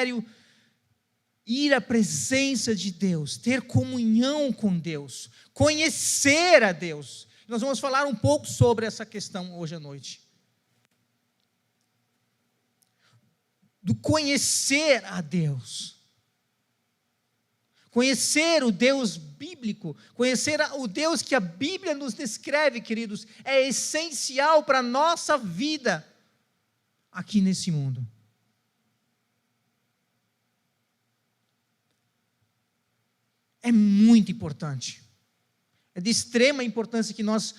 sério ir à presença de Deus, ter comunhão com Deus, conhecer a Deus. Nós vamos falar um pouco sobre essa questão hoje à noite. Do conhecer a Deus. Conhecer o Deus bíblico, conhecer o Deus que a Bíblia nos descreve, queridos, é essencial para a nossa vida aqui nesse mundo. É muito importante. É de extrema importância que nós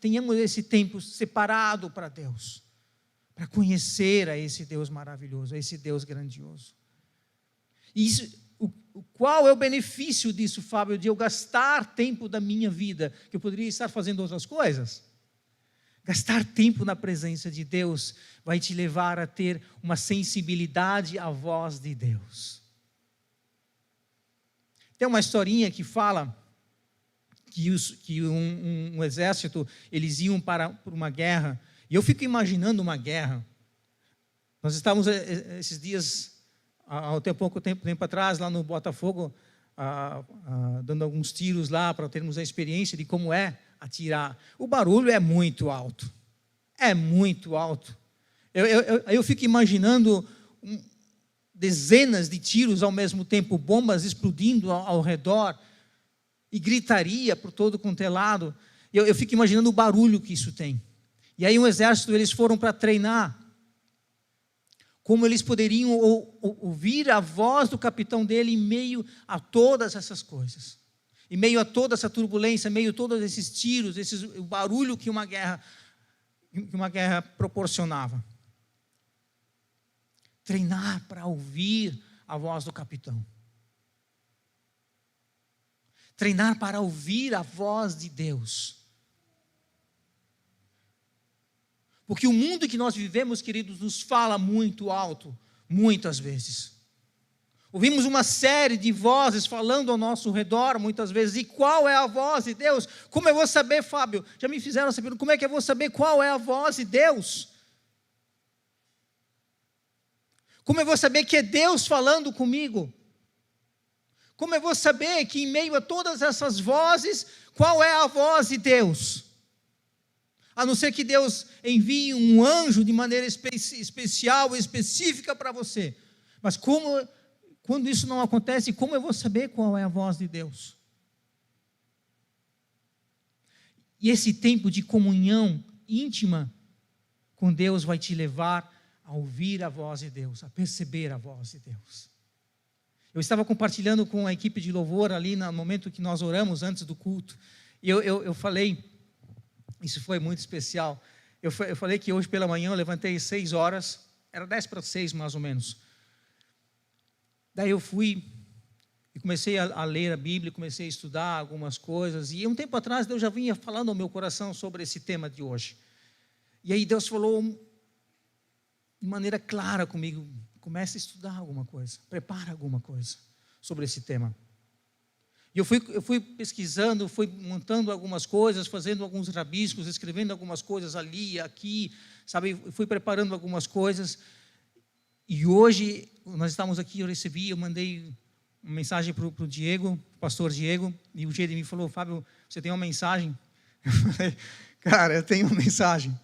tenhamos esse tempo separado para Deus, para conhecer a esse Deus maravilhoso, a esse Deus grandioso. E qual é o benefício disso, Fábio, de eu gastar tempo da minha vida, que eu poderia estar fazendo outras coisas? Gastar tempo na presença de Deus vai te levar a ter uma sensibilidade à voz de Deus. Tem uma historinha que fala que um exército, eles iam para uma guerra, e eu fico imaginando uma guerra. Nós estávamos esses dias, há pouco tempo atrás, lá no Botafogo, dando alguns tiros lá, para termos a experiência de como é atirar. O barulho é muito alto. É muito alto. Eu fico imaginando dezenas de tiros ao mesmo tempo, bombas explodindo ao redor, e gritaria por todo quanto é lado. Eu fico imaginando o barulho que isso tem. E aí um exército, eles foram para treinar como eles poderiam ouvir a voz do capitão dele em meio a todas essas coisas, em meio a toda essa turbulência, em meio a todos esses tiros, o barulho que uma guerra proporcionava. Treinar para ouvir a voz do capitão. Treinar para ouvir a voz de Deus. Porque o mundo que nós vivemos, queridos, nos fala muito alto, muitas vezes. Ouvimos uma série de vozes falando ao nosso redor, muitas vezes. E qual é a voz de Deus? Como eu vou saber, Fábio? Já me fizeram saber, como é que eu vou saber qual é a voz de Deus? Como eu vou saber que é Deus falando comigo? Como eu vou saber que em meio a todas essas vozes, qual é a voz de Deus? A não ser que Deus envie um anjo de maneira especial, específica para você. Mas quando isso não acontece, como eu vou saber qual é a voz de Deus? E esse tempo de comunhão íntima com Deus vai te levar a ouvir a voz de Deus, a perceber a voz de Deus. Eu estava compartilhando com a equipe de louvor ali no momento que nós oramos antes do culto. E eu falei, isso foi muito especial. Eu falei que hoje pela manhã eu levantei 6 horas, era 10 para 6 mais ou menos. Daí eu fui e comecei a ler a Bíblia, comecei a estudar algumas coisas. E um tempo atrás Deus já vinha falando ao meu coração sobre esse tema de hoje. E aí Deus falou de maneira clara comigo: comece a estudar alguma coisa, prepara alguma coisa sobre esse tema. E eu fui pesquisando, fui montando algumas coisas, fazendo alguns rabiscos, escrevendo algumas coisas ali, aqui, sabe? Fui preparando algumas coisas. E hoje, nós estamos aqui, eu mandei uma mensagem para o Diego, o pastor Diego, e o Diego me falou: Fábio, você tem uma mensagem? Eu falei: cara, eu tenho uma mensagem.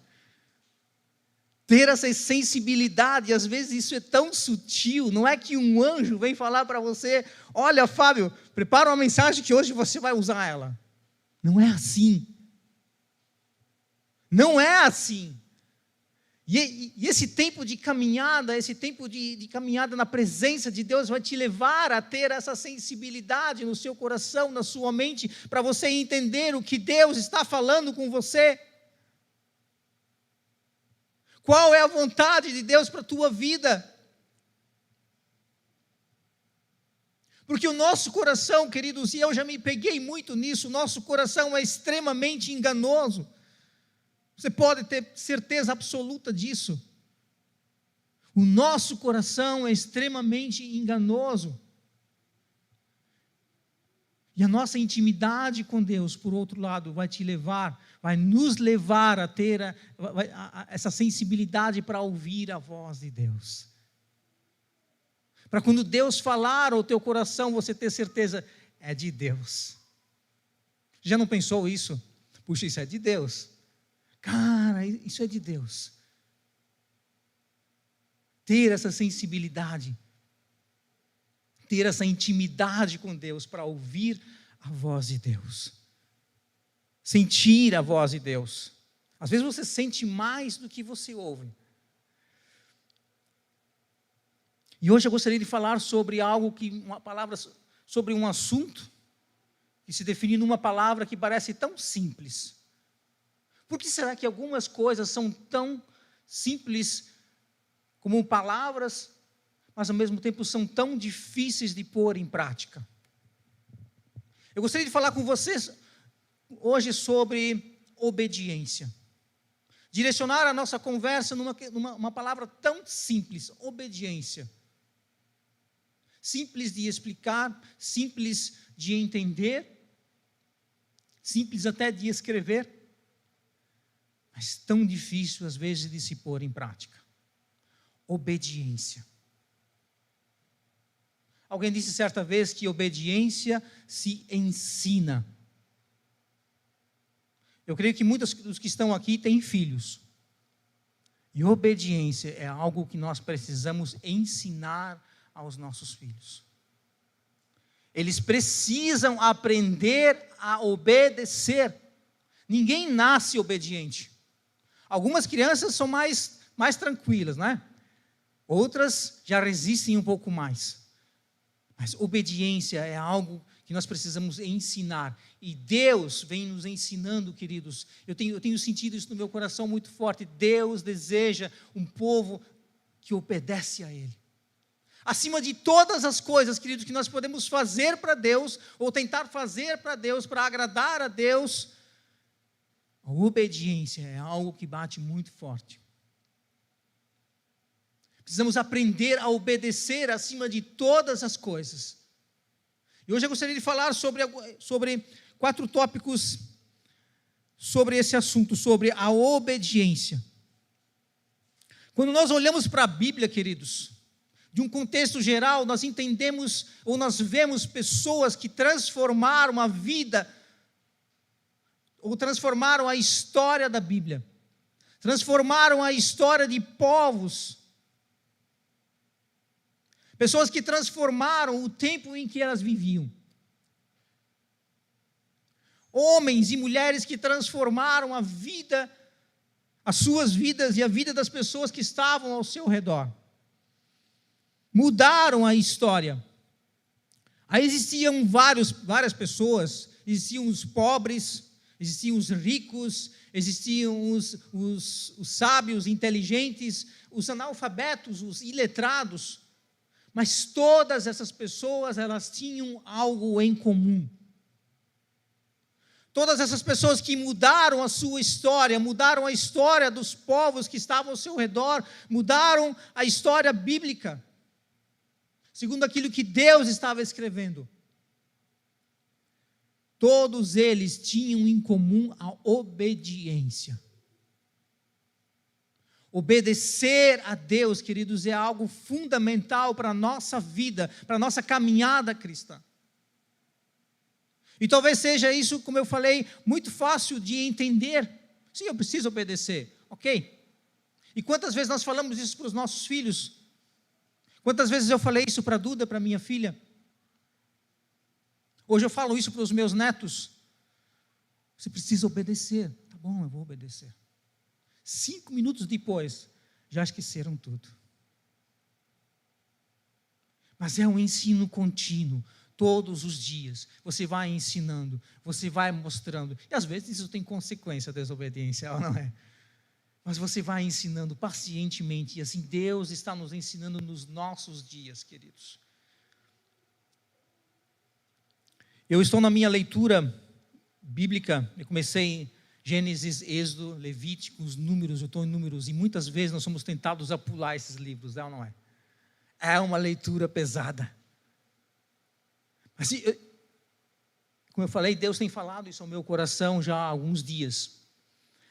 Ter essa sensibilidade, às vezes isso é tão sutil, não é que um anjo vem falar para você: olha, Fábio, prepara uma mensagem que hoje você vai usar ela. Não é assim. Não é assim. E esse tempo de caminhada, esse tempo de caminhada na presença de Deus vai te levar a ter essa sensibilidade no seu coração, na sua mente, para você entender o que Deus está falando com você. Qual é a vontade de Deus para a tua vida? Porque o nosso coração, queridos, e eu já me peguei muito nisso, o nosso coração é extremamente enganoso. Você pode ter certeza absoluta disso. O nosso coração é extremamente enganoso. E a nossa intimidade com Deus, por outro lado, vai nos levar a ter essa sensibilidade para ouvir a voz de Deus. Para quando Deus falar ao teu coração, você ter certeza, é de Deus. Já não pensou isso? Puxa, isso é de Deus. Cara, isso é de Deus. Ter essa sensibilidade, ter essa intimidade com Deus para ouvir a voz de Deus. Sentir a voz de Deus. Às vezes você sente mais do que você ouve. E hoje eu gostaria de falar sobre sobre um assunto que se define numa palavra que parece tão simples. Por que será que algumas coisas são tão simples como palavras, mas ao mesmo tempo são tão difíceis de pôr em prática? Eu gostaria de falar com vocês hoje sobre obediência. Direcionar a nossa conversa numa palavra tão simples, obediência. Simples de explicar, simples de entender, simples até de escrever, mas tão difícil às vezes de se pôr em prática. Obediência. Alguém disse certa vez que obediência se ensina. Eu creio que muitos dos que estão aqui têm filhos. E obediência é algo que nós precisamos ensinar aos nossos filhos. Eles precisam aprender a obedecer. Ninguém nasce obediente. Algumas crianças são mais tranquilas, né? Outras já resistem um pouco mais. Mas obediência é algo que nós precisamos ensinar. E Deus vem nos ensinando, queridos. Eu tenho sentido isso no meu coração muito forte. Deus deseja um povo que obedece a Ele. Acima de todas as coisas, queridos, que nós podemos fazer para Deus, ou tentar fazer para Deus, para agradar a Deus, a obediência é algo que bate muito forte. Precisamos aprender a obedecer acima de todas as coisas. E hoje eu gostaria de falar sobre 4 tópicos sobre esse assunto, sobre a obediência. Quando nós olhamos para a Bíblia, queridos, de um contexto geral, nós entendemos ou nós vemos pessoas que transformaram a vida, ou transformaram a história da Bíblia, transformaram a história de povos, pessoas que transformaram o tempo em que elas viviam. Homens e mulheres que transformaram a vida, as suas vidas e a vida das pessoas que estavam ao seu redor. Mudaram a história. Aí existiam várias pessoas, existiam os pobres, existiam os ricos, existiam os sábios, inteligentes, os analfabetos, os iletrados. Mas todas essas pessoas, elas tinham algo em comum. Todas essas pessoas que mudaram a sua história, mudaram a história dos povos que estavam ao seu redor, mudaram a história bíblica, segundo aquilo que Deus estava escrevendo. Todos eles tinham em comum a obediência. Obedecer a Deus, queridos, é algo fundamental para a nossa vida, para a nossa caminhada cristã. E talvez seja isso, como eu falei, muito fácil de entender. Sim, eu preciso obedecer, ok? E quantas vezes nós falamos isso para os nossos filhos? Quantas vezes eu falei isso para a Duda, para a minha filha? Hoje eu falo isso para os meus netos. Você precisa obedecer. Tá bom, eu vou obedecer. 5 minutos depois, já esqueceram tudo. Mas é um ensino contínuo, todos os dias. Você vai ensinando, você vai mostrando. E às vezes isso tem consequência, a desobediência, não é? Mas você vai ensinando pacientemente, e assim Deus está nos ensinando nos nossos dias, queridos. Eu estou na minha leitura bíblica, eu comecei Gênesis, Êxodo, Levítico, os Números, eu estou em Números, e muitas vezes nós somos tentados a pular esses livros, é ou não é? É uma leitura pesada. Mas, como eu falei, Deus tem falado isso ao meu coração já há alguns dias,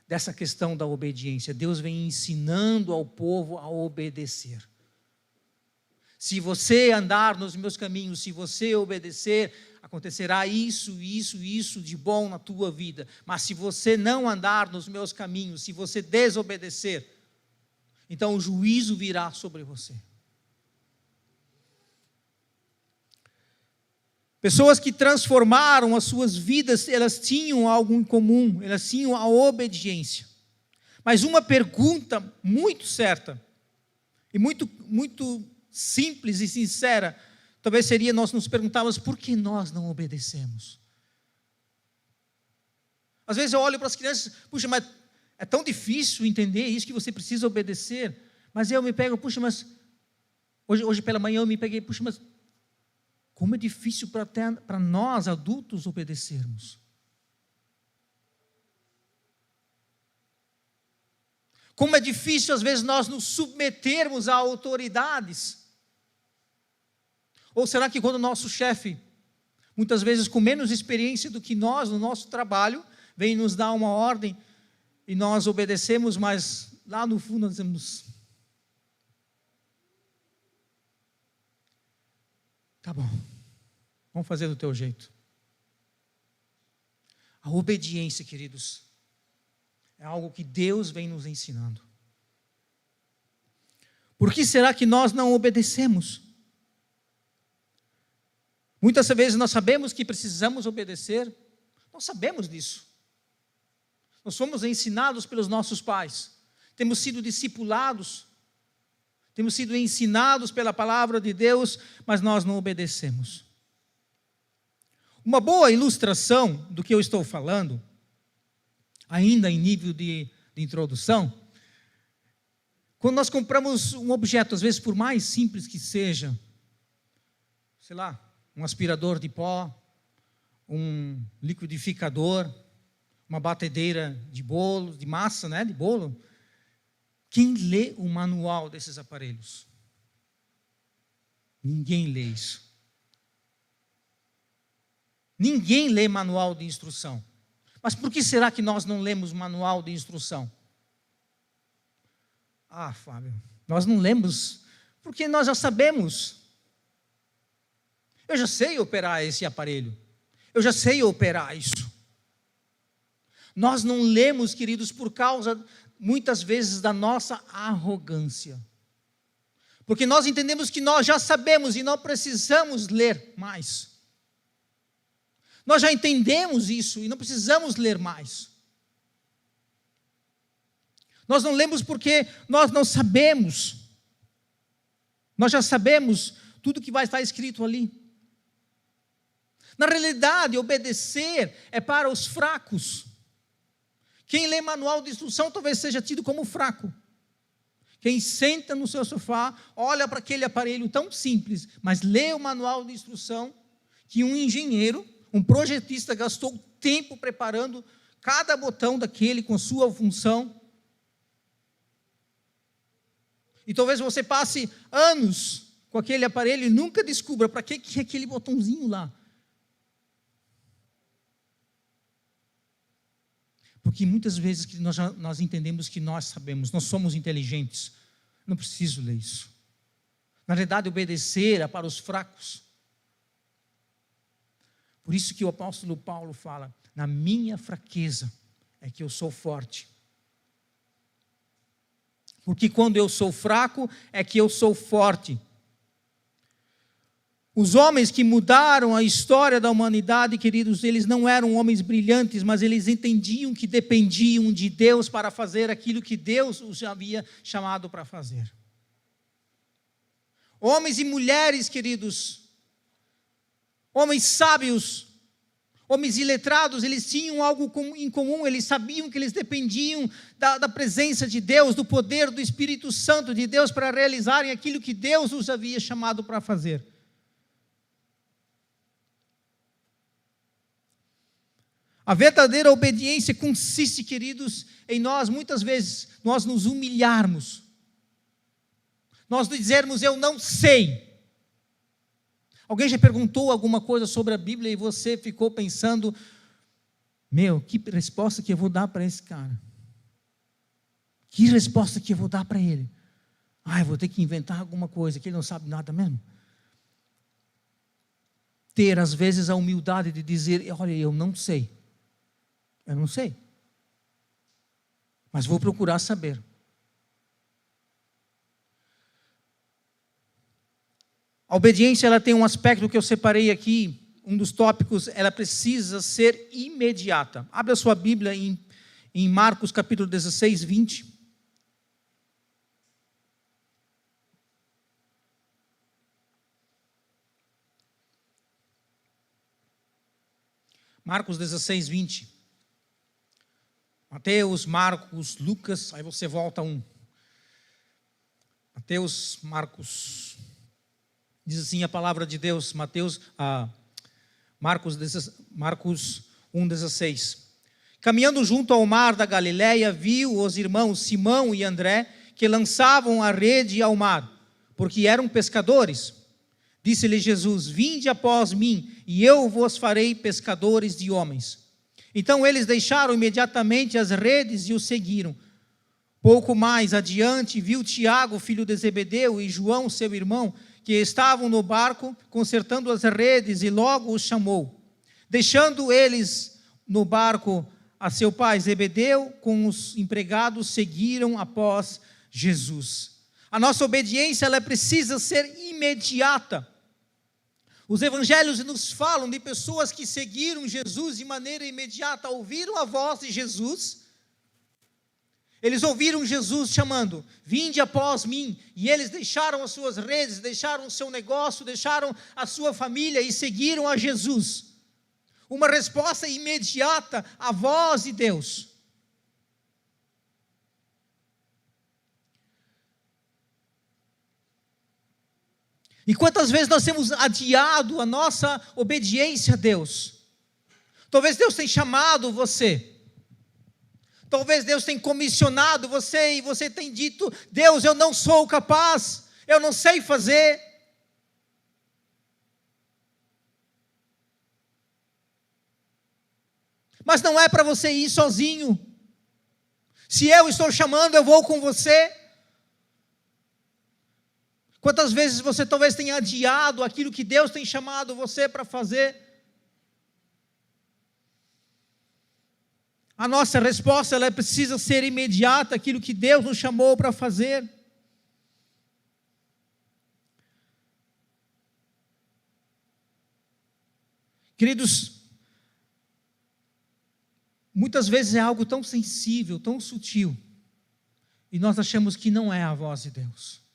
dessa questão da obediência. Deus vem ensinando ao povo a obedecer. Se você andar nos meus caminhos, se você obedecer, acontecerá isso, isso, isso de bom na tua vida. Mas se você não andar nos meus caminhos, se você desobedecer, então o juízo virá sobre você. Pessoas que transformaram as suas vidas, elas tinham algo em comum, elas tinham a obediência. Mas uma pergunta muito certa, e muito simples e sincera, talvez seria nós nos perguntarmos por que nós não obedecemos. Às vezes eu olho para as crianças, puxa, mas é tão difícil entender isso que você precisa obedecer. Mas eu me pego, puxa, mas hoje pela manhã eu me peguei, puxa, mas como é difícil para nós adultos obedecermos. Como é difícil às vezes nós nos submetermos a autoridades. Ou será que quando o nosso chefe, muitas vezes com menos experiência do que nós no nosso trabalho, vem nos dar uma ordem e nós obedecemos, mas lá no fundo nós dizemos: tá bom, vamos fazer do teu jeito. A obediência, queridos, é algo que Deus vem nos ensinando. Por que será que nós não obedecemos? Muitas vezes nós sabemos que precisamos obedecer, nós sabemos disso. Nós somos ensinados pelos nossos pais, temos sido discipulados, temos sido ensinados pela palavra de Deus, mas nós não obedecemos. Uma boa ilustração do que eu estou falando, ainda em nível de introdução, quando nós compramos um objeto, às vezes por mais simples que seja, sei lá, um aspirador de pó, um liquidificador, uma batedeira de bolo, de massa, né, de bolo. Quem lê o manual desses aparelhos? Ninguém lê isso. Ninguém lê manual de instrução. Mas por que será que nós não lemos manual de instrução? Ah, Fábio, nós não lemos porque nós já sabemos. Eu já sei operar esse aparelho. Eu já sei operar isso. Nós não lemos, queridos, por causa, muitas vezes, da nossa arrogância. Porque nós entendemos que nós já sabemos e não precisamos ler mais. Nós já entendemos isso e não precisamos ler mais. Nós não lemos porque nós não sabemos. Nós já sabemos tudo que vai estar escrito ali. Na realidade, obedecer é para os fracos. Quem lê manual de instrução talvez seja tido como fraco. Quem senta no seu sofá, olha para aquele aparelho tão simples, mas lê o manual de instrução que um engenheiro, um projetista gastou tempo preparando cada botão daquele com sua função. E talvez você passe anos com aquele aparelho e nunca descubra para que é aquele botãozinho lá. Porque muitas vezes que nós entendemos que nós sabemos, nós somos inteligentes. Não preciso ler isso. Na verdade, obedecer é para os fracos. Por isso que o apóstolo Paulo fala: na minha fraqueza é que eu sou forte. Porque quando eu sou fraco é que eu sou forte. Os homens que mudaram a história da humanidade, queridos, eles não eram homens brilhantes, mas eles entendiam que dependiam de Deus para fazer aquilo que Deus os havia chamado para fazer. Homens e mulheres, queridos, homens sábios, homens iletrados, eles tinham algo em comum, eles sabiam que eles dependiam da presença de Deus, do poder do Espírito Santo de Deus para realizarem aquilo que Deus os havia chamado para fazer. A verdadeira obediência consiste, queridos, em nós, muitas vezes, nós nos humilharmos. Nós dizermos: eu não sei. Alguém já perguntou alguma coisa sobre a Bíblia e você ficou pensando: que resposta que eu vou dar para esse cara? Que resposta que eu vou dar para ele? Eu vou ter que inventar alguma coisa, que ele não sabe nada mesmo. Ter, às vezes, a humildade de dizer, olha, eu não sei. Mas vou procurar saber. A obediência, ela tem um aspecto que eu separei aqui, um dos tópicos, ela precisa ser imediata. Abra a sua Bíblia em Marcos capítulo 16, 20. Marcos 16, 20. Mateus, Marcos, Lucas, aí você volta um. Mateus, Marcos, diz assim a palavra de Deus, Marcos 1,16. Caminhando junto ao mar da Galileia, viu os irmãos Simão e André, que lançavam a rede ao mar, porque eram pescadores. Disse-lhe Jesus, vinde após mim, e eu vos farei pescadores de homens. Então eles deixaram imediatamente as redes e o seguiram. Pouco mais adiante, viu Tiago, filho de Zebedeu, e João, seu irmão, que estavam no barco, consertando as redes, e logo os chamou. Deixando eles no barco a seu pai Zebedeu, com os empregados, seguiram após Jesus. A nossa obediência, ela precisa ser imediata. Os evangelhos nos falam de pessoas que seguiram Jesus de maneira imediata, ouviram a voz de Jesus. Eles ouviram Jesus chamando, vinde após mim, e eles deixaram as suas redes, deixaram o seu negócio, deixaram a sua família e seguiram a Jesus. Uma resposta imediata à voz de Deus. E quantas vezes nós temos adiado a nossa obediência a Deus? Talvez Deus tenha chamado você. Talvez Deus tenha comissionado você e você tenha dito, Deus, eu não sou capaz, eu não sei fazer. Mas não é para você ir sozinho. Se eu estou chamando, eu vou com você. Quantas vezes você talvez tenha adiado aquilo que Deus tem chamado você para fazer? A nossa resposta, ela precisa ser imediata, aquilo que Deus nos chamou para fazer. Queridos, muitas vezes é algo tão sensível, tão sutil, e nós achamos que não é a voz de Deus.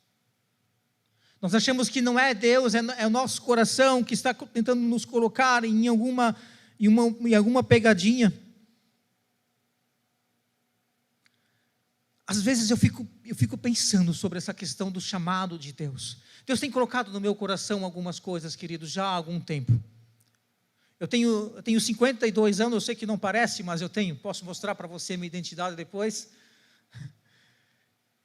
Nós achamos que não é Deus, é o nosso coração que está tentando nos colocar em alguma pegadinha. Às vezes eu fico pensando sobre essa questão do chamado de Deus. Deus tem colocado no meu coração algumas coisas, queridos, já há algum tempo. Eu tenho 52 anos, eu sei que não parece, mas eu tenho. Posso mostrar para você minha identidade depois?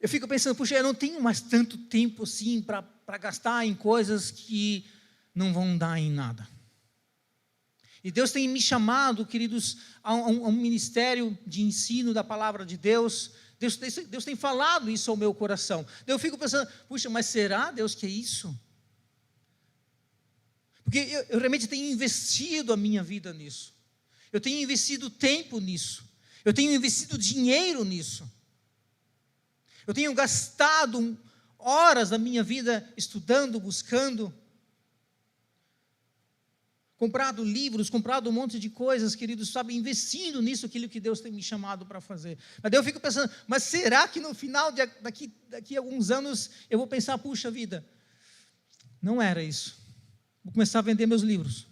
Eu fico pensando, puxa, eu não tenho mais tanto tempo assim para gastar em coisas que não vão dar em nada. E Deus tem me chamado, queridos, a um ministério de ensino da palavra de Deus. Deus tem falado isso ao meu coração. Eu fico pensando, puxa, mas será, Deus, que é isso? Porque eu realmente tenho investido a minha vida nisso. Eu tenho investido tempo nisso. Eu tenho investido dinheiro nisso. Eu tenho gastado horas da minha vida estudando, buscando, comprado livros, comprado um monte de coisas, queridos, sabe, investindo nisso, aquilo que Deus tem me chamado para fazer. Mas daí eu fico pensando, mas será que no final, daqui a alguns anos, eu vou pensar, puxa vida, não era isso. Vou começar a vender meus livros.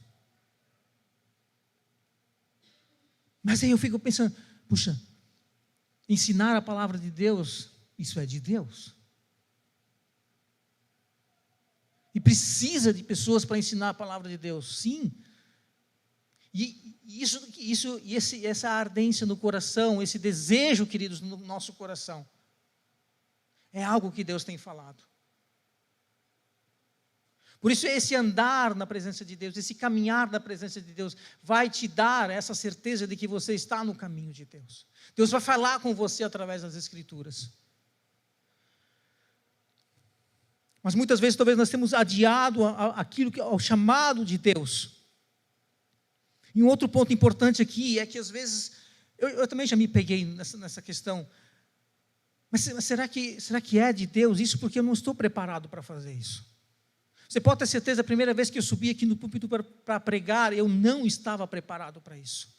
Mas aí eu fico pensando, puxa, ensinar a palavra de Deus, isso é de Deus. E precisa de pessoas para ensinar a palavra de Deus, sim. E essa ardência no coração, esse desejo, queridos, no nosso coração, é algo que Deus tem falado. Por isso, esse andar na presença de Deus, esse caminhar na presença de Deus, vai te dar essa certeza de que você está no caminho de Deus. Deus vai falar com você através das Escrituras. Mas muitas vezes, talvez, nós temos adiado aquilo que é o chamado de Deus. E um outro ponto importante aqui é que, às vezes, eu também já me peguei nessa questão. Mas será que é de Deus isso? Porque eu não estou preparado para fazer isso. Você pode ter certeza, a primeira vez que eu subi aqui no púlpito para pregar, eu não estava preparado para isso.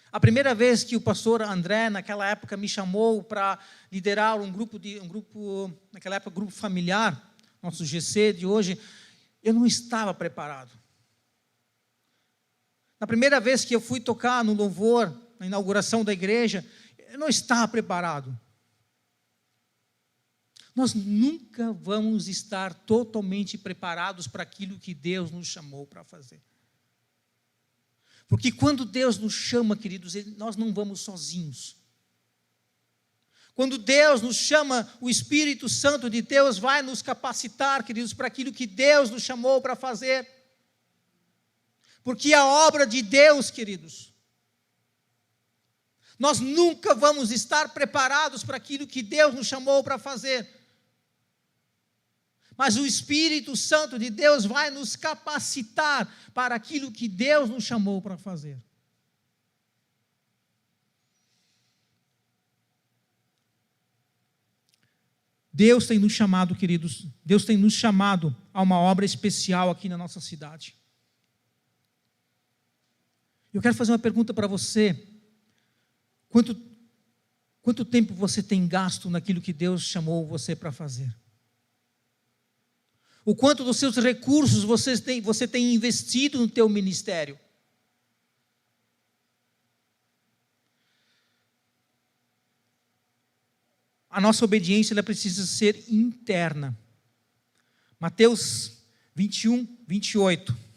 A primeira vez que o pastor André, naquela época, me chamou para liderar um grupo, naquela época, grupo familiar, nosso GC de hoje, eu não estava preparado. Na primeira vez que eu fui tocar no louvor, na inauguração da igreja, eu não estava preparado. Nós nunca vamos estar totalmente preparados para aquilo que Deus nos chamou para fazer. Porque quando Deus nos chama, queridos, nós não vamos sozinhos. Quando Deus nos chama, o Espírito Santo de Deus vai nos capacitar, queridos, para aquilo que Deus nos chamou para fazer. Porque a obra de Deus, queridos, nós nunca vamos estar preparados para aquilo que Deus nos chamou para fazer. Mas o Espírito Santo de Deus vai nos capacitar para aquilo que Deus nos chamou para fazer. Deus tem nos chamado, queridos, Deus tem nos chamado a uma obra especial aqui na nossa cidade. Eu quero fazer uma pergunta para você. Quanto tempo você tem gasto naquilo que Deus chamou você para fazer? O quanto dos seus recursos você tem investido no teu ministério? A nossa obediência ela precisa ser interna. Mateus 21, 28.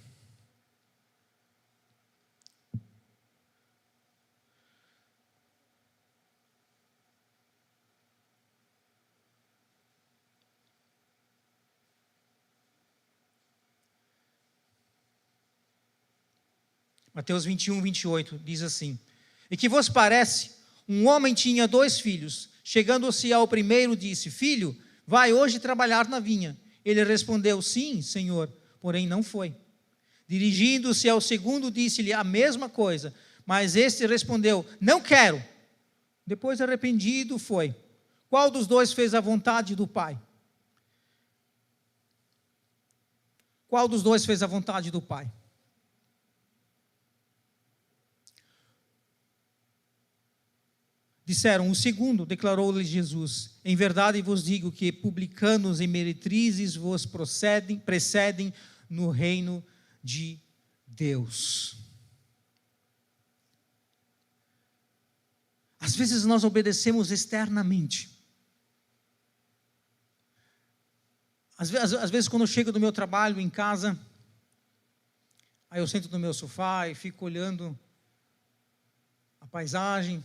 Mateus 21, 28, diz assim: E que vos parece, um homem tinha 2 filhos, chegando-se ao primeiro, disse: Filho, vai hoje trabalhar na vinha. Ele respondeu: Sim, Senhor, porém não foi. Dirigindo-se ao segundo, disse-lhe a mesma coisa, mas este respondeu: Não quero. Depois, arrependido, foi. Qual dos 2 fez a vontade do Pai? Qual dos 2 fez a vontade do Pai? Disseram: O segundo. Declarou-lhe Jesus: Em verdade vos digo que publicanos e meretrizes vos precedem no reino de Deus. Às vezes nós obedecemos externamente. Às vezes quando eu chego do meu trabalho em casa, aí eu sento no meu sofá e fico olhando a paisagem,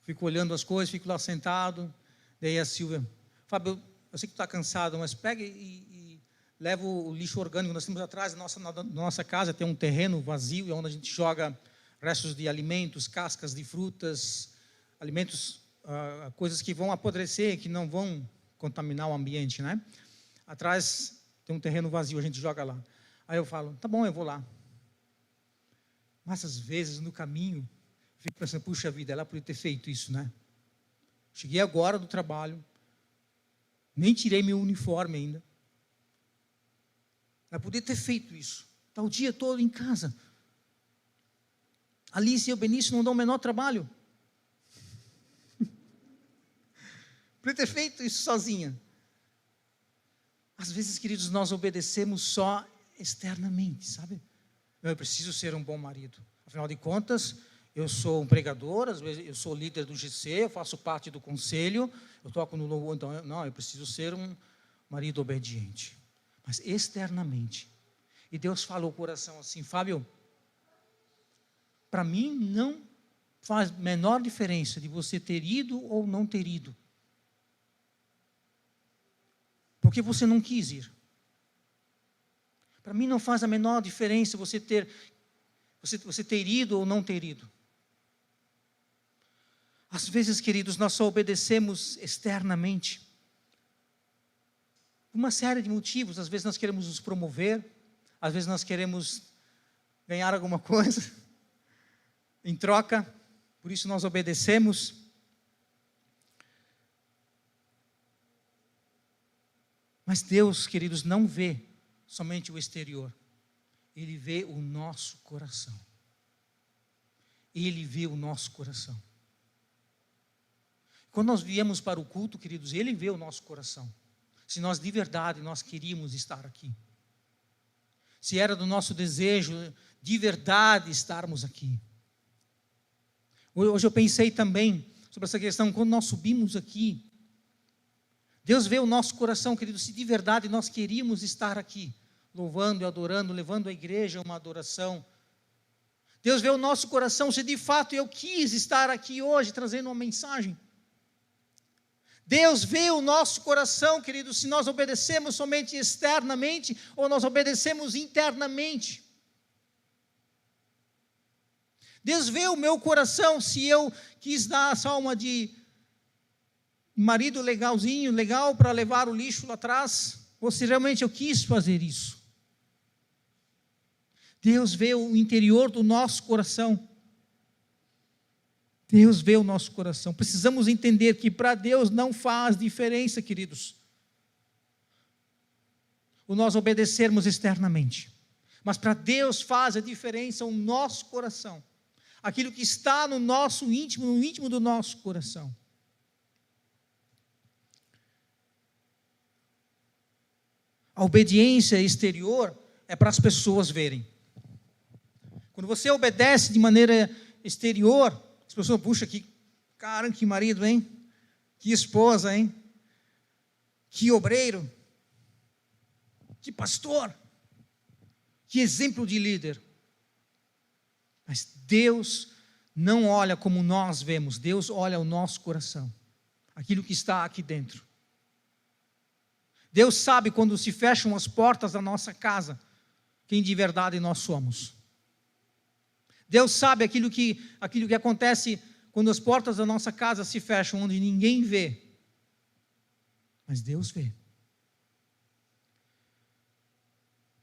fico olhando as coisas, fico lá sentado. Daí a Silvia: Fábio, eu sei que tu está cansado, mas pega e leva o lixo orgânico. Nós temos atrás da nossa casa, tem um terreno vazio, onde a gente joga restos de alimentos, cascas de frutas, alimentos, coisas que vão apodrecer, que não vão contaminar o ambiente, né? Atrás tem um terreno vazio, a gente joga lá. Aí eu falo: tá bom, eu vou lá. Mas às vezes no caminho fico pensando: puxa vida, ela podia ter feito isso, né? Cheguei agora do trabalho, nem tirei meu uniforme ainda. Ela podia ter feito isso. Está o dia todo em casa. Alice e o Benício não dão o menor trabalho. Podia ter feito isso sozinha. Às vezes, queridos, nós obedecemos só externamente, sabe? Eu preciso ser um bom marido. Afinal de contas, eu sou um pregador, às vezes eu sou líder do GC, eu faço parte do conselho, eu toco no louvor, então, eu preciso ser um marido obediente. Mas externamente. E Deus fala ao coração assim: Fábio, para mim não faz menor diferença de você ter ido ou não ter ido. Porque você não quis ir. Para mim não faz a menor diferença você ter ido ou não ter ido. Às vezes, queridos, nós só obedecemos externamente. Por uma série de motivos. Às vezes nós queremos nos promover, às vezes nós queremos ganhar alguma coisa em troca, por isso nós obedecemos. Mas Deus, queridos, não vê somente o exterior. Ele vê o nosso coração. Ele vê o nosso coração. Quando nós viemos para o culto, queridos, Ele vê o nosso coração. Se nós de verdade nós queríamos estar aqui. Se era do nosso desejo de verdade estarmos aqui. Hoje eu pensei também sobre essa questão, quando nós subimos aqui, Deus vê o nosso coração, querido, se de verdade nós queríamos estar aqui, louvando e adorando, levando a igreja a uma adoração. Deus vê o nosso coração, se de fato eu quis estar aqui hoje, trazendo uma mensagem. Deus vê o nosso coração, querido, se nós obedecemos somente externamente, ou nós obedecemos internamente. Deus vê o meu coração, se eu quis dar essa alma de marido legalzinho, legal para levar o lixo lá atrás, ou se realmente eu quis fazer isso. Deus vê o interior do nosso coração. Deus vê o nosso coração. Precisamos entender que para Deus não faz diferença, queridos, o nós obedecermos externamente. Mas para Deus faz a diferença o nosso coração. Aquilo que está no nosso íntimo, no íntimo do nosso coração. A obediência exterior é para as pessoas verem. Quando você obedece de maneira exterior, as pessoas, puxa, caramba, que marido, hein? Que esposa, hein? Que obreiro. Que pastor. Que exemplo de líder. Mas Deus não olha como nós vemos, Deus olha o nosso coração. Aquilo que está aqui dentro. Deus sabe quando se fecham as portas da nossa casa, quem de verdade nós somos. Deus sabe aquilo que acontece quando as portas da nossa casa se fecham, onde ninguém vê. Mas Deus vê.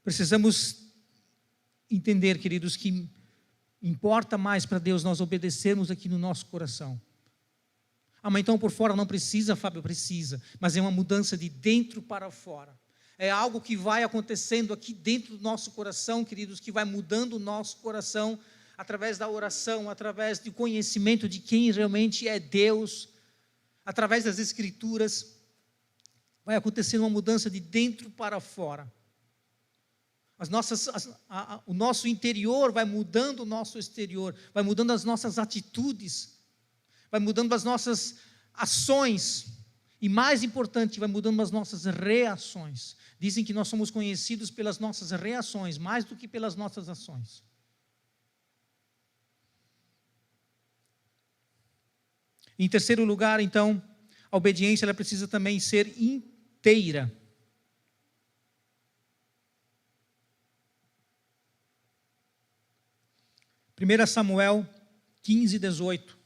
Precisamos entender, queridos, que importa mais para Deus nós obedecermos aqui no nosso coração. Mas então por fora não precisa, Fábio, precisa. Mas é uma mudança de dentro para fora. É algo que vai acontecendo aqui dentro do nosso coração, queridos, que vai mudando o nosso coração através da oração, através do conhecimento de quem realmente é Deus, através das Escrituras. Vai acontecendo uma mudança de dentro para fora. O nosso interior vai mudando o nosso exterior, vai mudando as nossas atitudes, vai mudando as nossas ações, e mais importante, vai mudando as nossas reações. Dizem que nós somos conhecidos pelas nossas reações, mais do que pelas nossas ações. Em terceiro lugar, então, a obediência ela precisa também ser inteira. Primeira Samuel 15, 18.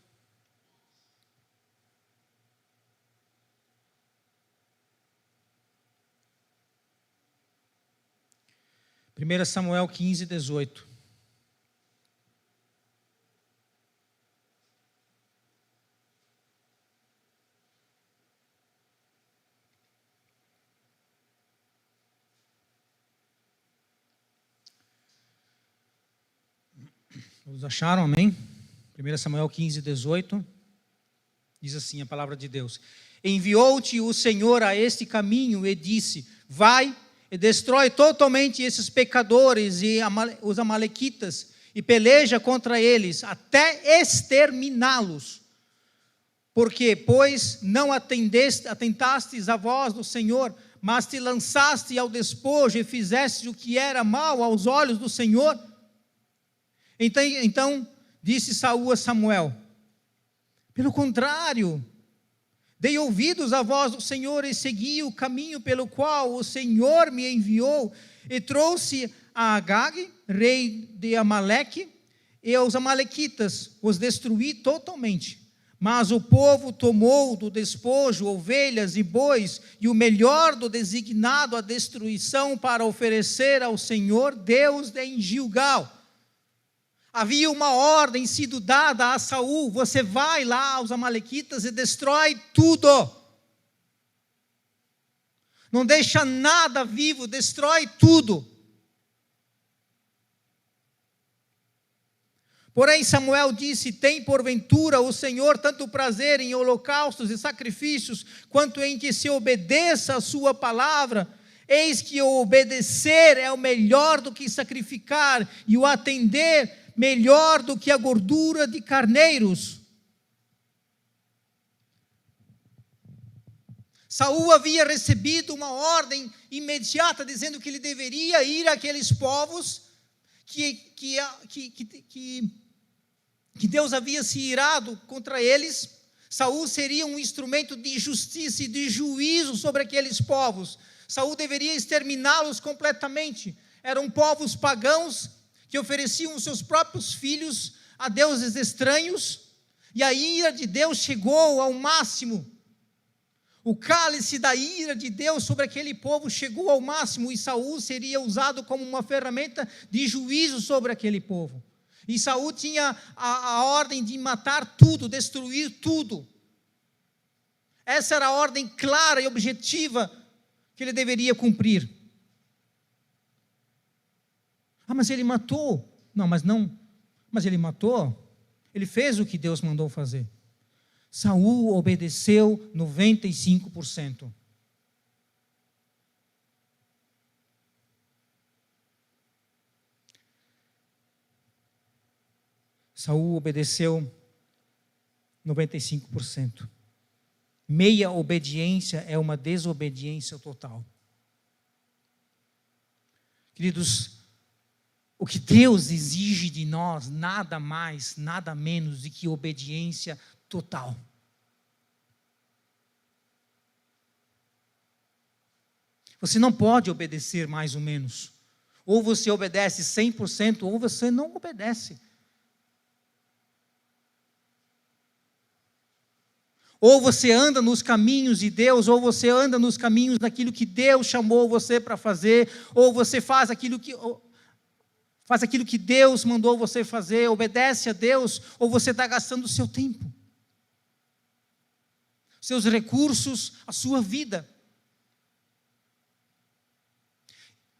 Primeira Samuel 15, 18. Todos acharam, amém? 1 Samuel 15, 18, diz assim a palavra de Deus: enviou-te o Senhor a este caminho e disse, vai e destrói totalmente esses pecadores e os amalequitas e peleja contra eles até exterminá-los. Porque, pois, não atentastes à voz do Senhor, mas te lançaste ao despojo e fizeste o que era mal aos olhos do Senhor. Então disse Saul a Samuel, pelo contrário, dei ouvidos à voz do Senhor e segui o caminho pelo qual o Senhor me enviou, e trouxe a Agag, rei de Amaleque, e aos amalequitas, os destruí totalmente. Mas o povo tomou do despojo ovelhas e bois, e o melhor do designado à destruição para oferecer ao Senhor Deus em Gilgal. Havia uma ordem sido dada a Saul: você vai lá aos amalequitas e destrói tudo. Não deixa nada vivo, destrói tudo. Porém Samuel disse: tem porventura o Senhor tanto prazer em holocaustos e sacrifícios, quanto em que se obedeça a sua palavra? Eis que o obedecer é o melhor do que sacrificar, e o atender melhor do que a gordura de carneiros. Saul havia recebido uma ordem imediata, dizendo que ele deveria ir àqueles povos que Deus havia se irado contra eles. Saul seria um instrumento de justiça e de juízo sobre aqueles povos. Saul deveria exterminá-los completamente. Eram povos pagãos que ofereciam os seus próprios filhos a deuses estranhos, e a ira de Deus chegou ao máximo. O cálice da ira de Deus sobre aquele povo chegou ao máximo, e Saul seria usado como uma ferramenta de juízo sobre aquele povo. E Saul tinha a ordem de matar tudo, destruir tudo. Essa era a ordem clara e objetiva que ele deveria cumprir. Mas ele matou. Mas ele matou. Ele fez o que Deus mandou fazer. Saul obedeceu 95%. Saul obedeceu 95%. Meia obediência é uma desobediência total. Queridos, o que Deus exige de nós, nada mais, nada menos do que obediência total. Você não pode obedecer mais ou menos. Ou você obedece 100%, ou você não obedece. Ou você anda nos caminhos de Deus, ou você anda nos caminhos daquilo que Deus chamou você para fazer, ou você faz aquilo que Deus mandou você fazer, obedece a Deus, ou você está gastando o seu tempo, seus recursos, a sua vida.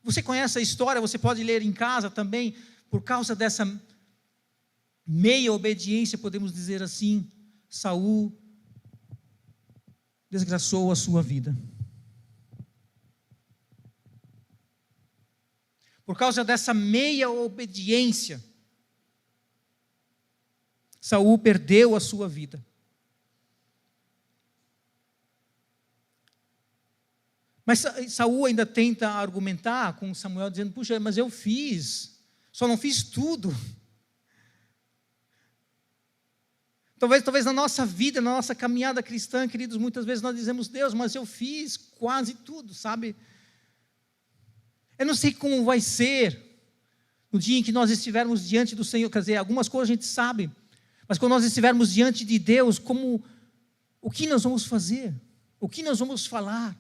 Você conhece a história, você pode ler em casa também. Por causa dessa meia obediência, podemos dizer assim, Saul desgraçou a sua vida. Por causa dessa meia obediência, Saul perdeu a sua vida. Mas Saul ainda tenta argumentar com Samuel, dizendo: puxa, mas eu fiz, só não fiz tudo. Talvez na nossa vida, na nossa caminhada cristã, queridos, muitas vezes nós dizemos: Deus, mas eu fiz quase tudo, sabe? Eu não sei como vai ser no dia em que nós estivermos diante do Senhor. Quer dizer, algumas coisas a gente sabe, mas quando nós estivermos diante de Deus, o que nós vamos fazer? O que nós vamos falar?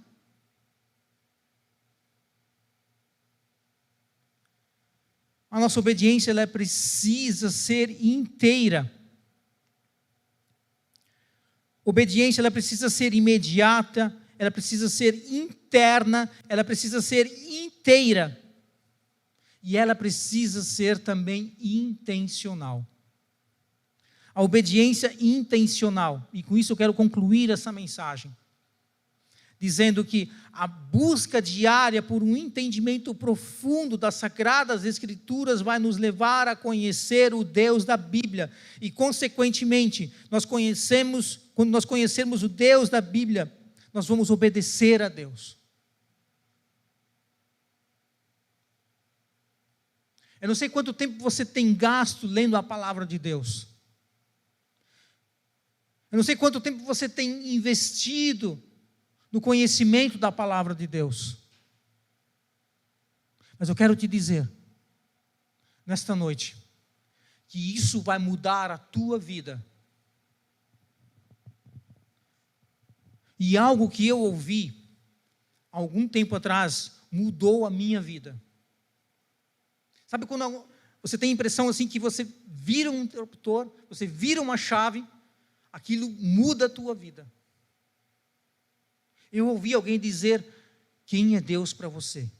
A nossa obediência, ela precisa ser inteira. Obediência, ela precisa ser imediata, ela precisa ser interna, ela precisa ser inteira. E ela precisa ser também intencional. A obediência intencional, e com isso eu quero concluir essa mensagem, dizendo que a busca diária por um entendimento profundo das Sagradas Escrituras vai nos levar a conhecer o Deus da Bíblia. E, consequentemente, quando nós conhecermos o Deus da Bíblia, nós vamos obedecer a Deus. Eu não sei quanto tempo você tem gasto lendo a palavra de Deus. Eu não sei quanto tempo você tem investido no conhecimento da palavra de Deus. Mas eu quero te dizer, nesta noite, que isso vai mudar a tua vida. E algo que eu ouvi algum tempo atrás mudou a minha vida. Sabe quando você tem a impressão assim que você vira um interruptor, você vira uma chave, aquilo muda a tua vida. Eu ouvi alguém dizer: quem é Deus para você?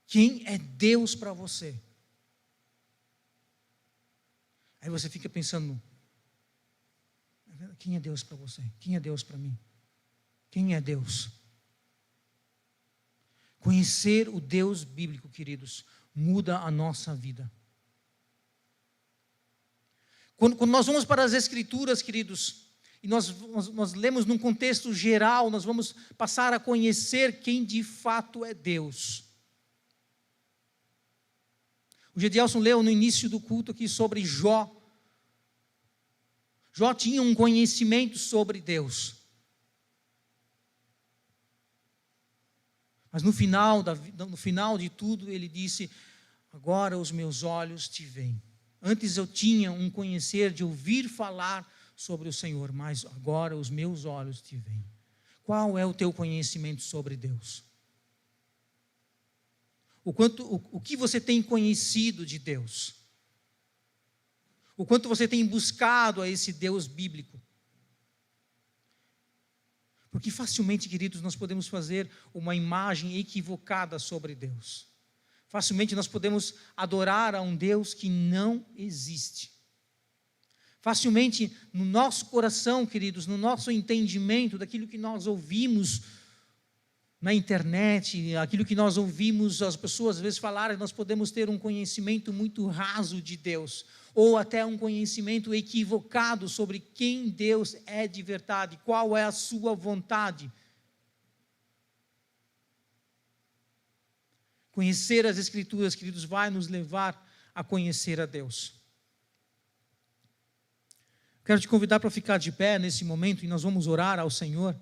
Quem é Deus para você? Aí você fica pensando: quem é Deus para você? Quem é Deus para mim? Quem é Deus? Conhecer o Deus bíblico, queridos, muda a nossa vida. Quando nós vamos para as Escrituras, queridos, e nós lemos num contexto geral, nós vamos passar a conhecer quem de fato é Deus. O Gedielson leu no início do culto aqui sobre Jó. Jó tinha um conhecimento sobre Deus. Mas no final de tudo, ele disse: agora os meus olhos te veem. Antes eu tinha um conhecer de ouvir falar sobre o Senhor, mas agora os meus olhos te veem. Qual é o teu conhecimento sobre Deus? O que você tem conhecido de Deus? O quanto você tem buscado a esse Deus bíblico? Porque facilmente, queridos, nós podemos fazer uma imagem equivocada sobre Deus. Facilmente nós podemos adorar a um Deus que não existe. Facilmente no nosso coração, queridos, no nosso entendimento daquilo que nós ouvimos na internet, aquilo que nós ouvimos as pessoas às vezes falarem, nós podemos ter um conhecimento muito raso de Deus, ou até um conhecimento equivocado sobre quem Deus é de verdade, qual é a sua vontade. Conhecer as Escrituras, queridos, vai nos levar a conhecer a Deus. Quero te convidar para ficar de pé nesse momento e nós vamos orar ao Senhor.